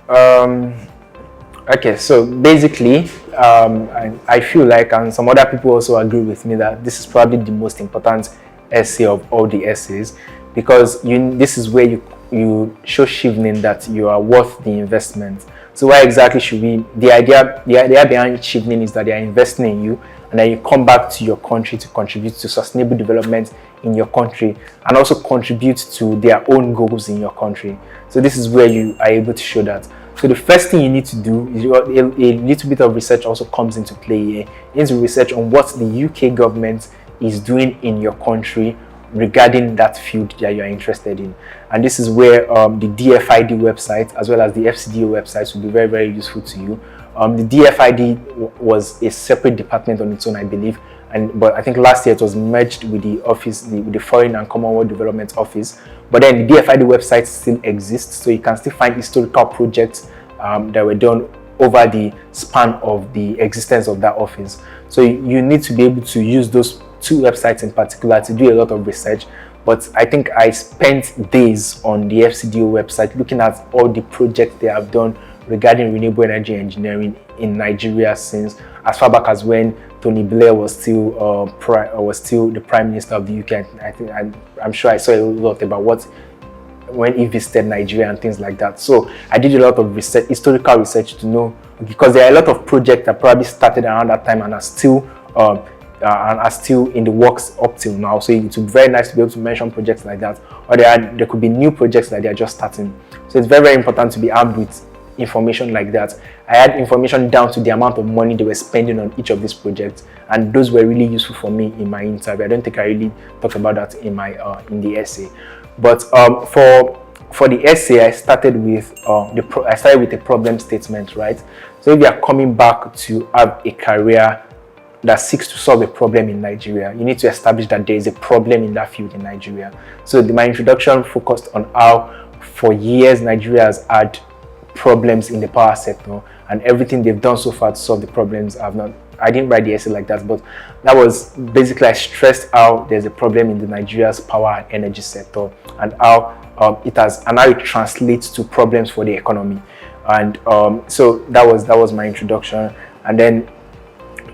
Um, okay, so basically, I feel like, and some other people also agree with me, that this is probably the most important essay of all the essays, because this is where you show Chevening that you are worth the investment. So why exactly should we? The idea behind Chevening is that they are investing in you, and then you come back to your country to contribute to sustainable development in your country, and also contribute to their own goals in your country. So this is where you are able to show that. So the first thing you need to do is a little bit of research also comes into play here. You need to research on what the UK government is doing in your country regarding that field that you are interested in. And this is where the DFID website as well as the FCDO websites will be very, very useful to you. The DFID was a separate department on its own, I believe, but I think last year it was merged with the office, with the Foreign and Commonwealth Development Office. But then the DFID website still exists, so you can still find historical projects that were done over the span of the existence of that office. So you need to be able to use those two websites in particular to do a lot of research. But I think I spent days on the FCDO website looking at all the projects they have done regarding renewable energy engineering in Nigeria since as far back as when Tony Blair was still the Prime Minister of the UK. I'm sure I saw a lot about when he visited Nigeria and things like that. So I did a lot of research, historical research, to know, because there are a lot of projects that probably started around that time and are still in the works up till now. So it would be very nice to be able to mention projects like that, or there could be new projects that they are just starting. So it's very, very important to be armed with information like that. I had information down to the amount of money they were spending on each of these projects, and those were really useful for me in my interview. I don't think I really talked about that in the essay. But for the essay, I started with a problem statement, right? So if you are coming back to have a career that seeks to solve a problem in Nigeria, you need to establish that there is a problem in that field in Nigeria. So my introduction focused on how for years Nigeria has had problems in the power sector, and everything they've done so far to solve the problems I didn't write the essay like that, but that was basically, I stressed how there's a problem in the Nigeria's power and energy sector, and how it translates to problems for the economy. And so that was my introduction. And then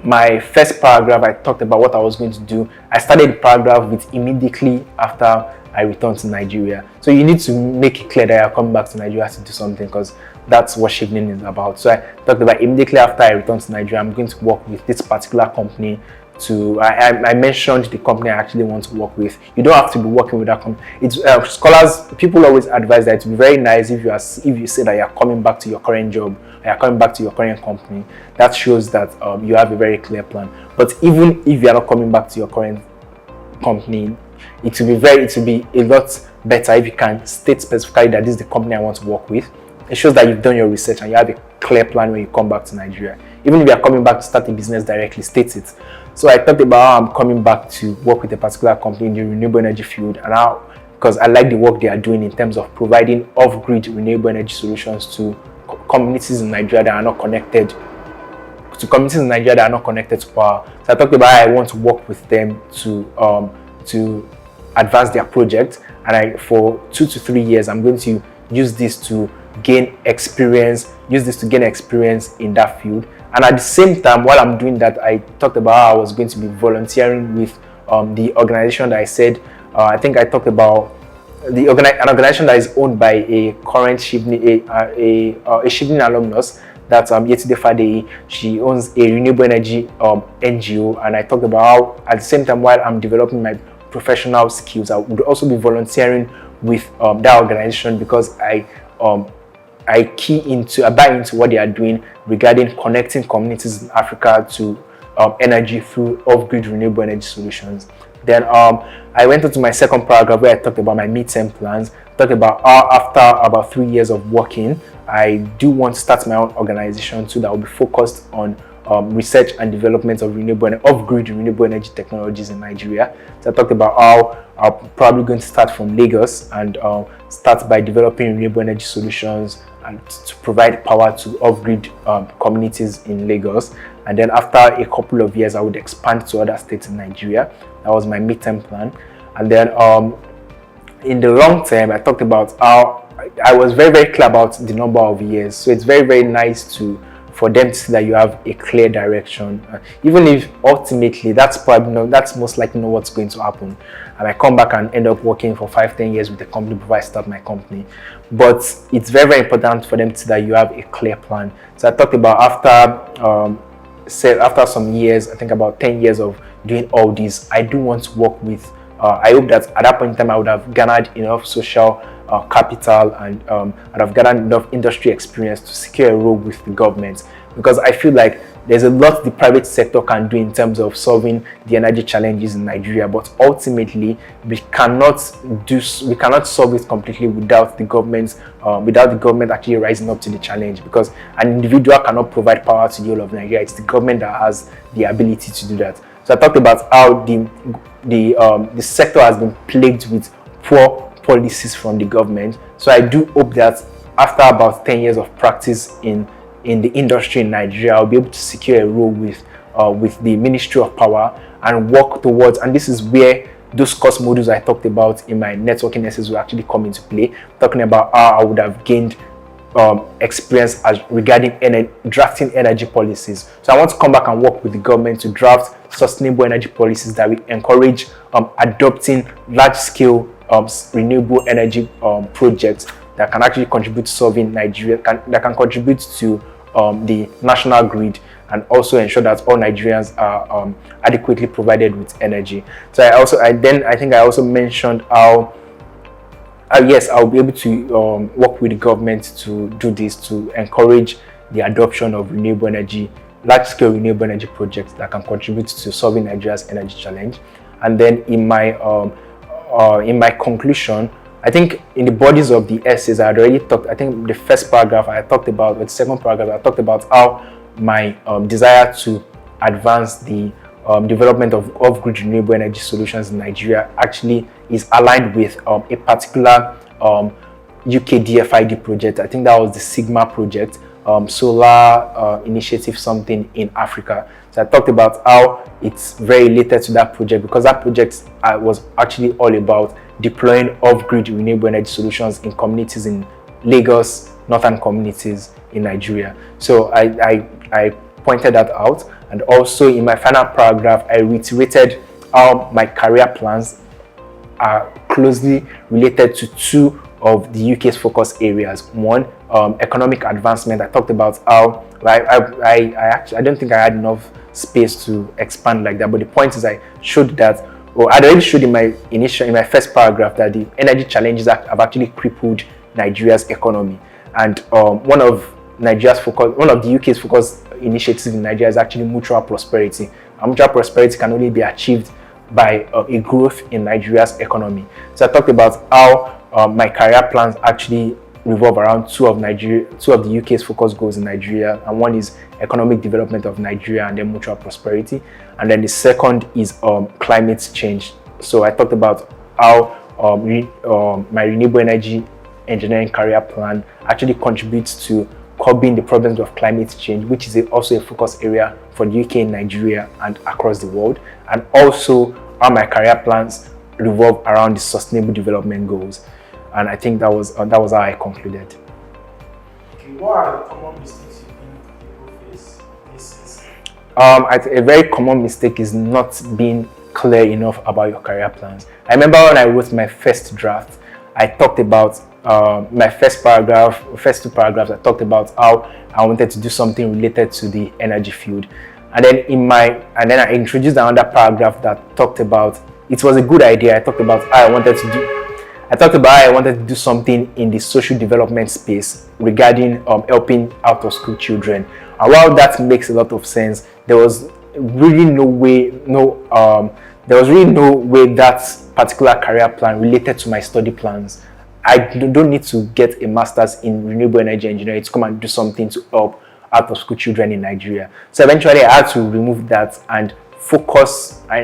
my first paragraph, I talked about what I was going to do. I started the paragraph with immediately after I returned to Nigeria. So you need to make it clear that you're coming back to Nigeria to do something, because that's what Chevening is about. So I talked about immediately after I returned to Nigeria, I'm going to work with this particular company. I mentioned the company I actually want to work with. You don't have to be working with that company. It's people always advise that it would be very nice if you say that you're coming back to your current job, or you're coming back to your current company. That shows that you have a very clear plan. But even if you're not coming back to your current company, it will be a lot better if you can state specifically that this is the company I want to work with. It shows that you've done your research and you have a clear plan when you come back to Nigeria. Even if you are coming back to start a business directly, state it. So I talked about how I'm coming back to work with a particular company in the renewable energy field, and how, because I like the work they are doing in terms of providing off-grid renewable energy solutions to communities in Nigeria that are not connected to power. So I talked about how I want to work with them to advance their project, and for 2 to 3 years I'm going to use this to gain experience in that field. And at the same time, while I'm doing that, I talked about how I was going to be volunteering with the organization that I said, I think I talked about an organization that is owned by a current Chevening alumnus, that's Ireti. She owns a renewable energy NGO, and I talked about how at the same time, while I'm developing my professional skills, I would also be volunteering with that organization, because I buy into what they are doing regarding connecting communities in Africa to energy through off-grid renewable energy solutions. Then I went into my second paragraph where I talked about my midterm plans, talked about how after about 3 years of working, I do want to start my own organization too that will be focused on research and development of off-grid renewable energy technologies in Nigeria. So I talked about how I'm probably going to start from Lagos and start by developing renewable energy solutions and to provide power to off-grid communities in Lagos. And then after a couple of years, I would expand to other states in Nigeria. That was my midterm plan. And then in the long term, I talked about how I was very, very clear about the number of years. So it's very, very nice for them to see that you have a clear direction, even if ultimately that's most likely not what's going to happen. I might come back and end up working for 5-10 years with the company before I start my company. But it's very, very important for them to see that you have a clear plan. So I talked about after some years, I think about 10 years of doing all this, I do want to work with. I hope that at that point in time I would have garnered enough social capital, and I'd have gathered enough industry experience to secure a role with the government, because I feel like there's a lot the private sector can do in terms of solving the energy challenges in Nigeria, but ultimately we cannot solve it completely without the government actually rising up to the challenge, because an individual cannot provide power to the whole of Nigeria. It's the government that has the ability to do that. So I talked about how the sector has been plagued with poor policies from the government. So I do hope that after about 10 years of practice in the industry in Nigeria, I'll be able to secure a role with the Ministry of Power and work towards, and this is where those course modules I talked about in my networking essays will actually come into play, talking about how I would have gained experience regarding drafting energy policies. So I want to come back and work with the government to draft sustainable energy policies that will encourage adopting large-scale renewable energy projects that can actually contribute to solving Nigeria, that can contribute to the national grid, and also ensure that all Nigerians are adequately provided with energy. So I think I also mentioned how yes, I'll be able to work with the government to do this, to encourage the adoption of renewable energy, large-scale renewable energy projects that can contribute to solving Nigeria's energy challenge. And then in my conclusion, I think in the bodies of the essays I had already talked. I think the first paragraph I talked about, the second paragraph I talked about how my desire to advance the development of off-grid renewable energy solutions in Nigeria actually is aligned with a particular UK DFID project. I think that was the Sigma project, solar initiative something in Africa. So I talked about how it's very related to that project, because that project was actually all about deploying off-grid renewable energy solutions in communities in Lagos, northern communities in Nigeria. So I pointed that out. And also in my final paragraph, I reiterated how my career plans are closely related to two of the UK's focus areas. One, economic advancement. I talked about how I don't think I had enough space to expand like that, but the point is I showed that, or I already showed in my first paragraph, that the energy challenges have actually crippled Nigeria's economy, and one of the UK's focus initiatives in Nigeria is actually mutual prosperity. And mutual prosperity can only be achieved by a growth in Nigeria's economy. So I talked about how my career plans actually revolve around two of the UK's focus goals in Nigeria, and one is economic development of Nigeria and then mutual prosperity, and then the second is climate change. So I talked about how my renewable energy engineering career plan actually contributes to curbing the problems of climate change, which is also a focus area for the UK, Nigeria, and across the world, and also how my career plans revolve around the sustainable development goals. And I think that was how I concluded. Okay, what are the common mistakes you think people face these days? A very common mistake is not being clear enough about your career plans. I remember when I wrote my first draft, I talked about my first two paragraphs. I talked about how I wanted to do something related to the energy field, and then I introduced another paragraph that talked about it was a good idea. I talked about how I wanted to do something in the social development space regarding helping out of school children. And while that makes a lot of sense, there was really no way that particular career plan related to my study plans. I don't need to get a master's in renewable energy engineering to come and do something to help out of school children in Nigeria. So eventually I had to remove that and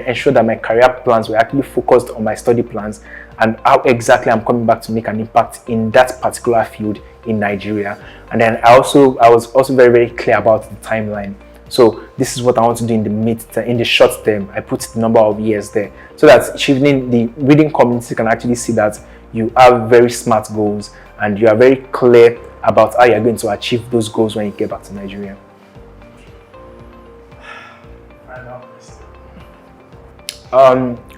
ensure that my career plans were actually focused on my study plans and how exactly I'm coming back to make an impact in that particular field in Nigeria. And then I was also very, very clear about the timeline. So this is what I want to do in the short term. I put the number of years there so that Chevening, the reading community, can actually see that you have very smart goals and you are very clear about how you're going to achieve those goals when you get back to Nigeria.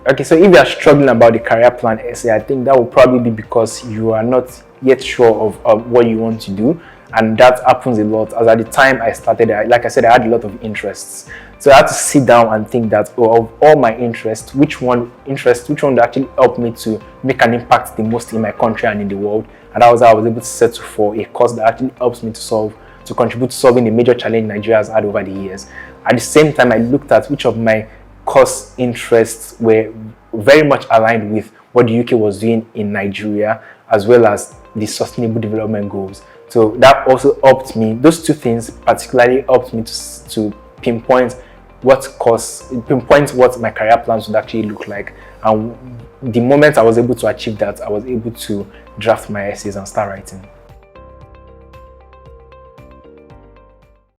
Okay, so if you are struggling about the career plan essay, I think that will probably be because you are not yet sure of what you want to do, and that happens a lot. As at the time I started, like I said, I had a lot of interests, so I had to sit down and think that, of all my interests, which one would actually help me to make an impact the most in my country and in the world. And that was how I was able to settle for a course that actually helps me to contribute to solving a major challenge Nigeria has had over the years. At the same time, I looked at which of my course interests were very much aligned with what the UK was doing in Nigeria, as well as the Sustainable Development Goals. So that also helped me. Those two things particularly helped me to pinpoint what my career plans would actually look like. And the moment I was able to achieve that, I was able to draft my essays and start writing.